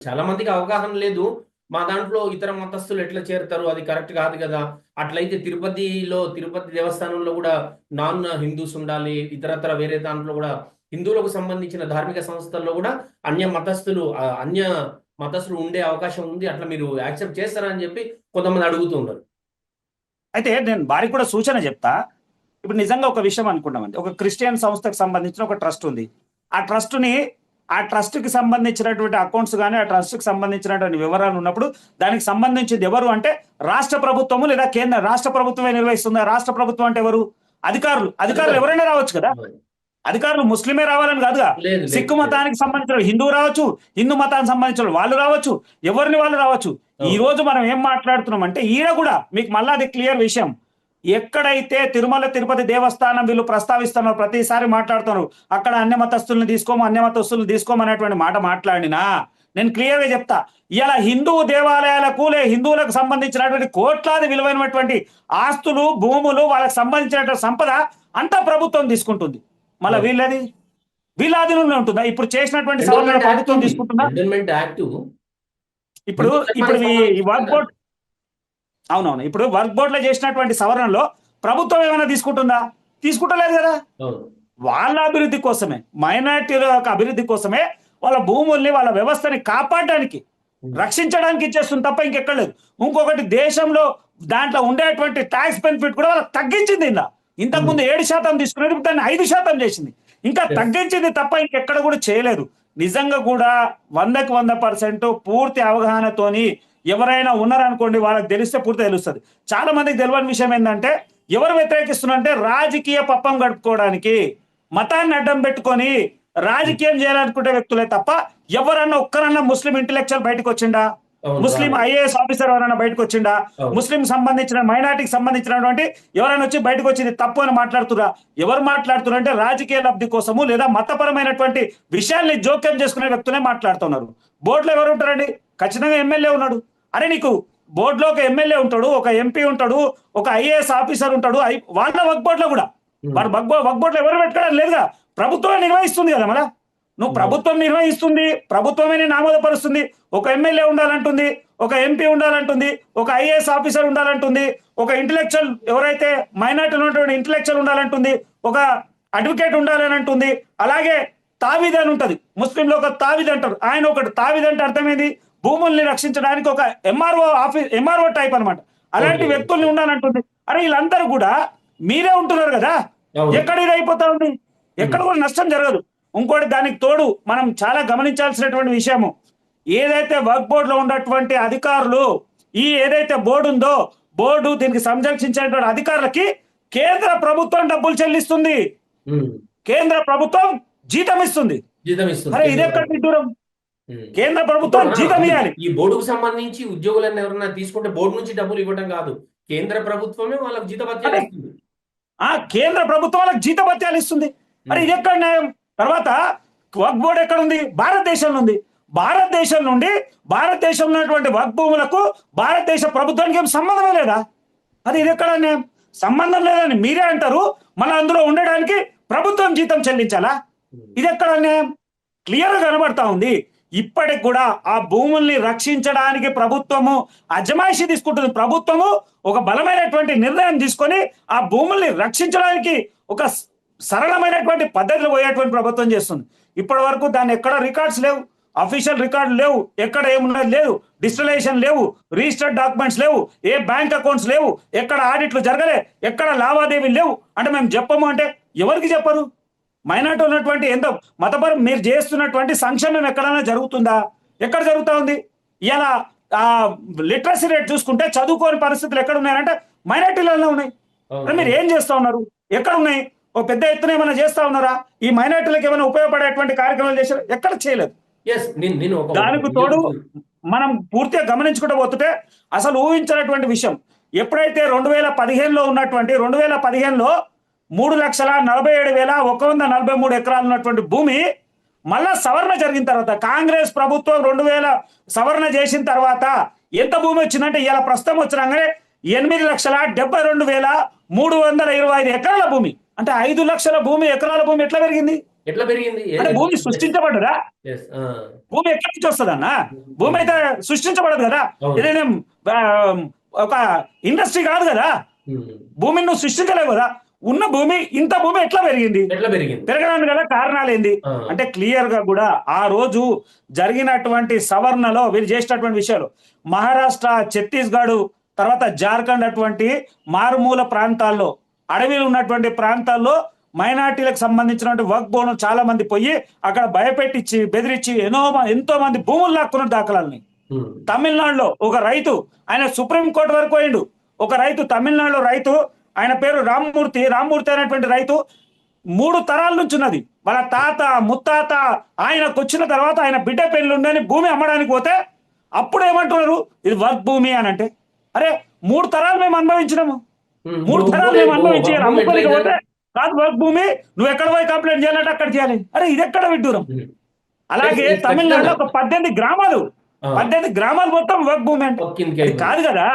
చాలా మందికి అవగాహన లేదు. మా దాంట్లో ఇతర మతస్థులు ఎట్లా చేరుతారు? అది కరెక్ట్ కాదు కదా! అట్లయితే తిరుపతి దేవస్థానంలో కూడా నాన్ హిందూస్ ఉండాలి. ఇతరత్ర వేరే దాంట్లో కూడా హిందువులకు సంబంధించిన ధార్మిక సంస్థల్లో కూడా అన్య మతస్థులు ఉండే అవకాశం ఉంది. అట్లా మీరు యాక్సెప్ట్ చేస్తారా అని చెప్పి కొంతమంది అడుగుతూ ఉన్నారు. అయితే నేను వారికి కూడా సూచన చెప్తా. ఇప్పుడు నిజంగా ఒక విషయం అనుకున్నామండి. ఒక క్రిస్టియన్ సంస్థకు సంబంధించిన ఒక ట్రస్ట్ ఉంది. ఆ ట్రస్ట్ కి సంబంధించినటువంటి అకౌంట్స్ కానీ, ఆ ట్రస్ట్ కి సంబంధించినటువంటి వివరాలు ఉన్నప్పుడు దానికి సంబంధించింది ఎవరు అంటే రాష్ట్ర ప్రభుత్వము లేదా కేంద్ర రాష్ట్ర ప్రభుత్వమే నిర్వహిస్తుందా? రాష్ట్ర ప్రభుత్వం అంటే ఎవరు? అధికారులు ఎవరైనా రావచ్చు కదా. అధికారులు ముస్లిమే రావాలని కాదుగా. లేదు లేదు సిక్కు లేదు. మతానికి సంబంధించిన హిందువు రావచ్చు, హిందూ మతానికి సంబంధించిన వాళ్ళు రావచ్చు, ఎవరిని వాళ్ళు రావచ్చు. ఈ రోజు మనం ఏం మాట్లాడుతున్నాం అంటే ఈడ కూడా మీకు మళ్ళా అది క్లియర్ విషయం. ఎక్కడైతే తిరుమల తిరుపతి దేవస్థానం వీళ్ళు ప్రస్తావిస్తున్నారు, ప్రతిసారి మాట్లాడుతున్నారు అక్కడ అన్య మతస్థులను తీసుకోమనేటువంటి మాట మాట్లాడినా నేను క్లియర్ గా చెప్తా. ఇలా హిందూ దేవాలయాలకు హిందువులకు సంబంధించినటువంటి కోట్లాది విలువైనటువంటి ఆస్తులు, భూములు, వాళ్ళకి సంబంధించినటువంటి సంపద అంతా ప్రభుత్వం తీసుకుంటుంది. మళ్ళీ వీళ్ళ ఆధీనంలో ఉంటుందా? ఇప్పుడు చేసినటువంటి సవరణ ప్రభుత్వం తీసుకుంటుందా? ఇప్పుడు ఈ వర్క్ బోర్డ్ అవునవును, ఇప్పుడు వర్క్ బోర్డ్ లో చేసినటువంటి సవరణలో ప్రభుత్వం ఏమైనా తీసుకుంటుందా? తీసుకుంటలేదు కదా. వాళ్ళ అభివృద్ధి కోసమే, మైనార్టీల యొక్క అభివృద్ధి కోసమే వాళ్ళ భూముల్ని, వాళ్ళ వ్యవస్థని కాపాడడానికి, రక్షించడానికి ఇచ్చేస్తుంది తప్ప ఇంకెక్కడ లేదు. ఇంకొకటి, దేశంలో దాంట్లో ఉండేటువంటి ట్యాక్స్ బెనిఫిట్ కూడా వాళ్ళకి తగ్గించింది. ఇంతకుముందు 7% తీసుకునేది దాన్ని 5% చేసింది. ఇంకా తగ్గించింది తప్ప ఇంకెక్కడ కూడా చేయలేదు. నిజంగా కూడా 100% పూర్తి అవగాహనతోని ఎవరైనా ఉన్నారనుకోండి, వాళ్ళకి తెలిస్తే పూర్తి తెలుస్తుంది. చాలా మందికి తెలియని విషయం ఏంటంటే, ఎవరు వ్యతిరేకిస్తున్నారంటే రాజకీయ పప్పం గడుపుకోవడానికి, మతాన్ని అడ్డం పెట్టుకొని రాజకీయం చేయాలనుకుంటే వ్యక్తులే తప్ప ఎవరన్నా ఒక్కరన్నా ముస్లిం ఇంటెలెక్చువల్ బయటకు వచ్చిండా? ముస్లిం ఐఏఎస్ ఆఫీసర్ ఎవరైనా బయటకు వచ్చిండా? ముస్లిం సంబంధించిన మైనార్టీకి సంబంధించినటువంటి ఎవరైనా వచ్చి బయటకు వచ్చింది తప్పు అని మాట్లాడుతురా? ఎవరు మాట్లాడుతున్నారు అంటే రాజకీయ లబ్ధి కోసము లేదా మతపరమైనటువంటి విషయాల్ని జోక్యం చేసుకునే వ్యక్తులే మాట్లాడుతున్నారు. బోర్డులో ఎవరు ఉంటారండి? ఖచ్చితంగా ఎమ్మెల్యే ఉన్నాడు. అరే నీకు బోర్డులో ఒక ఎమ్మెల్యే ఉంటాడు, ఒక ఎంపీ ఉంటాడు, ఒక ఐఏఎస్ ఆఫీసర్ ఉంటాడు. వాళ్ళ వర్క్ బోర్డులో కూడా వాడు వర్క్ బోర్డులో ఎవరు పెట్టుకోవడం లేదుగా, ప్రభుత్వమే నిర్వహిస్తుంది కదా. మళ్ళా నువ్వు ప్రభుత్వం నిర్వహిస్తుంది, ప్రభుత్వమే ఆమోదపరుస్తుంది. ఒక ఎమ్మెల్యే ఉండాలంటుంది, ఒక ఎంపీ ఉండాలంటుంది, ఒక ఐఏఎస్ ఆఫీసర్ ఉండాలంటుంది, ఒక ఇంటెలెక్చువల్ ఎవరైతే మైనార్టీలో ఉన్నటువంటి ఇంటెలెక్చువల్ ఉండాలంటుంది, ఒక అడ్వకేట్ ఉండాలని అంటుంది. అలాగే తావిద్ అని ఉంటది, ముస్లింలో ఒక తావిద్ అంటారు. ఆయన ఒకటి తావిద్ అంటే అర్థమైంది భూముల్ని రక్షించడానికి ఒక ఎంఆర్ఓ టైప్ అనమాట. అలాంటి వ్యక్తుల్ని ఉండాలంటుంది. అరే వీళ్ళందరూ కూడా మీరే ఉంటున్నారు కదా, ఎక్కడ ఇది అయిపోతా ఉంది, ఎక్కడ కూడా నష్టం జరగదు. ఇంకోటి దానికి తోడు మనం చాలా గమనించాల్సినటువంటి విషయము, ఏదైతే వర్క్ బోర్డులో ఉన్నటువంటి అధికారులు, ఏదైతే బోర్డు ఉందో బోర్డు దీనికి సంరక్షించేటువంటి అధికారులకి కేంద్ర ప్రభుత్వం డబ్బులు చెల్లిస్తుంది, కేంద్ర ప్రభుత్వం జీతం ఇస్తుంది. అరే ఇదెక్కడ దూరం? కేంద్ర ప్రభుత్వం జీతం ఇవ్వాలి. ఈ బోర్డుకు సంబంధించి ఉద్యోగులను ఎవరన్నా తీసుకుంటే బోర్డు నుంచి డబ్బులు ఇవ్వడం కాదు, కేంద్ర ప్రభుత్వమే వాళ్ళకి జీతభత్యాలు ఇస్తుంది. కేంద్ర ప్రభుత్వం వాళ్ళకి జీతభత్యాలు ఇస్తుంది. అరే ఇది ఎక్కడ న్యాయం? తర్వాత వక్ఫ్ బోర్డు ఎక్కడ ఉంది? భారతదేశంలో ఉంది. భారతదేశంలో ఉన్నటువంటి వక్ఫ్ భూములకు భారతదేశ ప్రభుత్వానికి ఏం సంబంధమే లేదా? అది ఇది ఎక్కడ న్యాయం? సంబంధం లేదని మీరే అంటారు, మళ్ళీ అందులో ఉండడానికి ప్రభుత్వం జీతం చెల్లించాలా? ఇది ఎక్కడ న్యాయం? క్లియర్ గా కనబడతా ఉంది. ఇప్పటికి కూడా ఆ భూముల్ని రక్షించడానికి ప్రభుత్వము అజమాయిషీ తీసుకుంటుంది. ప్రభుత్వము ఒక బలమైనటువంటి నిర్ణయం తీసుకొని ఆ భూముల్ని రక్షించడానికి ఒక సరళమైనటువంటి పద్ధతిలో పోయేటువంటి ప్రభుత్వం చేస్తుంది. ఇప్పటి వరకు దాన్ని ఎక్కడ రికార్డ్స్ లేవు, అఫీషియల్ రికార్డు లేవు, ఎక్కడ ఏమున్నది లేదు, డిజిటలైజేషన్ లేవు, రిజిస్టర్డ్ డాక్యుమెంట్స్ లేవు, ఏ బ్యాంక్ అకౌంట్స్ లేవు, ఎక్కడ ఆడిట్లు జరగలే, ఎక్కడ లావాదేవీలు లేవు. అంటే మేము చెప్పము అంటే ఎవరికి చెప్పరు? మైనార్టీ ఉన్నటువంటి ఎంత మతపరం మీరు చేస్తున్నటువంటి సంక్షేమం ఎక్కడైనా జరుగుతుందా? ఎక్కడ జరుగుతా ఉంది? ఇలా లిటరసీ రేట్ చూసుకుంటే చదువుకోని పరిస్థితులు ఎక్కడ ఉన్నాయంటే మైనార్టీలలో ఉన్నాయి. మీరు ఏం చేస్తా ఉన్నారు? ఎక్కడ ఉన్నాయి? ఒక పెద్ద ఎత్తున ఏమైనా చేస్తా ఉన్నారా? ఈ మైనార్టీలకు ఏమైనా ఉపయోగపడేటువంటి కార్యక్రమాలు చేశారు? ఎక్కడ చేయలేదు. దానికి తోడు మనం పూర్తిగా గమనించుకుంటూ పోతుంటే అసలు ఊహించినటువంటి విషయం, ఎప్పుడైతే 2015లో ఉన్నటువంటి 2015లో 3,47,143 ఎకరాలు ఉన్నటువంటి భూమి మళ్ళా సవరణ జరిగిన తర్వాత కాంగ్రెస్ ప్రభుత్వం 2000 సవరణ చేసిన తర్వాత ఎంత భూమి వచ్చిందంటే ఇలా ప్రస్తుతం వచ్చినాగానే 8,72,325 ఎకరాల భూమి. అంటే 5 లక్షల ఎకరాల భూమి ఎట్లా పెరిగింది? ఎట్లా పెరిగింది? అంటే భూమి సృష్టించబడ్డదా? Yes. భూమి ఎక్కడి నుంచి వస్తుంది అన్న? భూమి అయితే సృష్టించబడదు కదా. Yes. భూమి అయితే సృష్టించబడదు కదా. అవును. ఇదేం ఆ, ఒక ఇండస్ట్రీ కాదు కదా. భూమిని నువ్వు సృష్టించలేవు కదా. ఉన్న భూమి ఇంత భూమి ఎట్లా పెరిగింది? పెరగడానికి గల కారణాలు ఏంది అంటే క్లియర్ గా కూడా ఆ రోజు జరిగినటువంటి సవరణలో వీరు చేసినటువంటి విషయాలు మహారాష్ట్ర, ఛత్తీస్గఢ్, తర్వాత జార్ఖండ్ అటువంటి మారుమూల ప్రాంతాల్లో, అడవిలో ఉన్నటువంటి ప్రాంతాల్లో మైనార్టీలకు సంబంధించినటువంటి వర్క్ బోర్డు చాలా మంది పోయి అక్కడ భయపెట్టించి బెదిరించి ఎంతో మంది భూములు లాక్కున్న దాఖలాలని. తమిళనాడులో ఒక రైతు, ఆయన సుప్రీంకోర్టు వరకు పోయిండు. ఒక రైతు, తమిళనాడులో రైతు, ఆయన పేరు రామ్మూర్తి అనేటువంటి రైతు 3 తరాల నుంచి ఉన్నది. వాళ్ళ తాత, ముత్తాత, ఆయనకు వచ్చిన తర్వాత ఆయన బిడ్డ పెళ్లి ఉండని భూమి అమ్మడానికి పోతే అప్పుడు ఏమంటున్నారు, ఇది వర్క్ భూమి అని. అంటే అరే 3 తరాలు మేము అనుభవించినాము, 3 తరాలు మేము అనుభవించి అమ్ముకోనికి పోతే కాదు వర్క్ భూమి, నువ్వు ఎక్కడ పోయి కంప్లైంట్ చేయాలంటే అక్కడ చేయాలి. అరే ఇది ఎక్కడ విడ్డూరం? అలాగే తమిళనాడులో ఒక 18 గ్రామాలు మొత్తం వర్క్ భూమి అంటే కాదు కదా.